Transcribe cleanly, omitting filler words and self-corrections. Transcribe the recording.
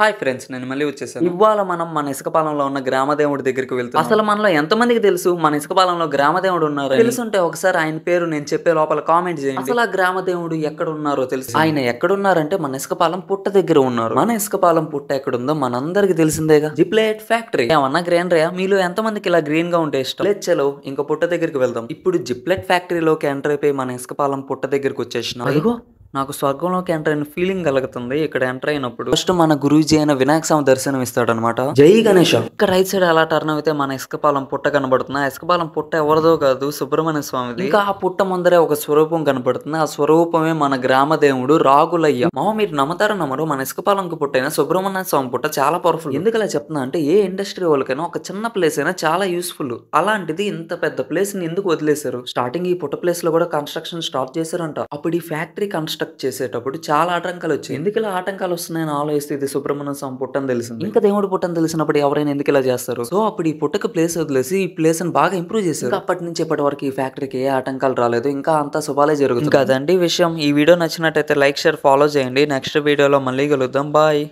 Hi friends నేను మళ్ళీ వచ్చేసాను. ఇవాళ మనం మన ఇసుకపాలెంలో ఉన్న గ్రామదేవుడి దగ్గరికి వెళ్తున్నాం. అసలు మనలో ఎంతమందికి తెలుసు మన ఇసుకపాలెంలో గ్రామదేవుడు ఉన్నారని? తెలుసుంటే ఒకసారి ఆయన పేరు నేను చెప్పే లోపల కామెంట్ చేయండి. అసలు ఆ గ్రామదేవుడు ఎక్కడ ఉన్నారో తెలుసు. ఆయన ఎక్కడున్నారంటే మన ఇసుకపాలెం పుట్ట దగ్గర ఉన్నారు. మన ఇసుకపాలెం పుట్ట ఎక్కడుందో మనందరికి తెలిసిందేగా, జిప్లైట్ ఫ్యాక్టరీ. ఏమన్నా గ్రీనరీయా? మీలో ఎంతమందికి ఇలా గ్రీన్ గా ఉంటే ఇష్టం? లేదు చలో ఇంకా పుట్ట దగ్గరికి వెళ్దాం. ఇప్పుడు జిప్లైట్ ఫ్యాక్టరీలోకి ఎంటర్ అయిపోయి మన ఇసుకపాలెం పుట్ట దగ్గరికి వచ్చేసినాం. అదిగో నాకు స్వర్గంలోకి ఎంటర్ అయిన ఫీలింగ్ కలుగుతుంది ఇక్కడ ఎంటర్ అయినప్పుడు. ఫస్ట్ మన గురూజీ అయిన వినాయక స్వామి దర్శనం ఇస్తాడనమాట. జై గణేష్. ఇక్కడ రైట్ సైడ్ అలా టర్న్ అయితే మన ఇసుకపాలెం పుట్ట కనబడుతుంది. ఆ ఇసుకపాలెం పుట్ట ఎవరిదో కాదు, సుబ్రహ్మణ్య స్వామిది. ఇంకా ఆ పుట్ట ముందరే ఒక స్వరూపం కనబడుతుంది. ఆ స్వరూపమే మన గ్రామ దేవుడు రాగులయ్య. మీరు నమ్మతారో నమ్మరు, మన ఇసుకపాలెంకి పుట్టైన సుబ్రహ్మణ్య స్వామి పుట్ట చాలా పవర్ఫుల్. ఎందుకు అలా చెప్తున్నా అంటే, ఏ ఇండస్ట్రీ వాళ్ళకైనా ఒక చిన్న ప్లేస్ అయినా చాలా యూస్ఫుల్. అలాంటిది ఇంత పెద్ద ప్లేస్ ని ఎందుకు వదిలేశారు? స్టార్టింగ్ ఈ పుట్ట ప్లేస్ లో కూడా కన్స్ట్రక్షన్ స్టార్ట్ చేశారంట. అప్పుడు ఈ ఫ్యాక్టరీ కన్స్ట్రక్ట్ చేసేటప్పుడు చాలా ఆటంకాలు వచ్చాయి. ఎందుకు ఇలా ఆటంకాలు వస్తున్నాయని ఆలోచిస్తే ఇది సుబ్రహ్మణ్య స్వామి పుట్టని తెలిసింది. ఇంకా దేవుడు పుట్టని తెలిసినప్పుడు ఎవరైనా ఎందుకు ఇలా చేస్తారు? సో అప్పుడు ఈ పుట్టకు ప్లేస్ వదిలేసి ఈ ప్లేస్ ని బాగా ఇంప్రూవ్ చేశారు. అప్పటి నుంచి ఇప్పటి వరకు ఈ ఫ్యాక్టరీకి ఏ ఆటంకాలు రాలేదు. ఇంకా అంతా శుభాలే జరుగుతుంది. ఇంకా అదండి విషయం. ఈ వీడియో నచ్చినట్టయితే లైక్, షేర్, ఫాలో చేయండి. నెక్స్ట్ వీడియోలో మళ్ళీ కలుద్దాం. బాయ్.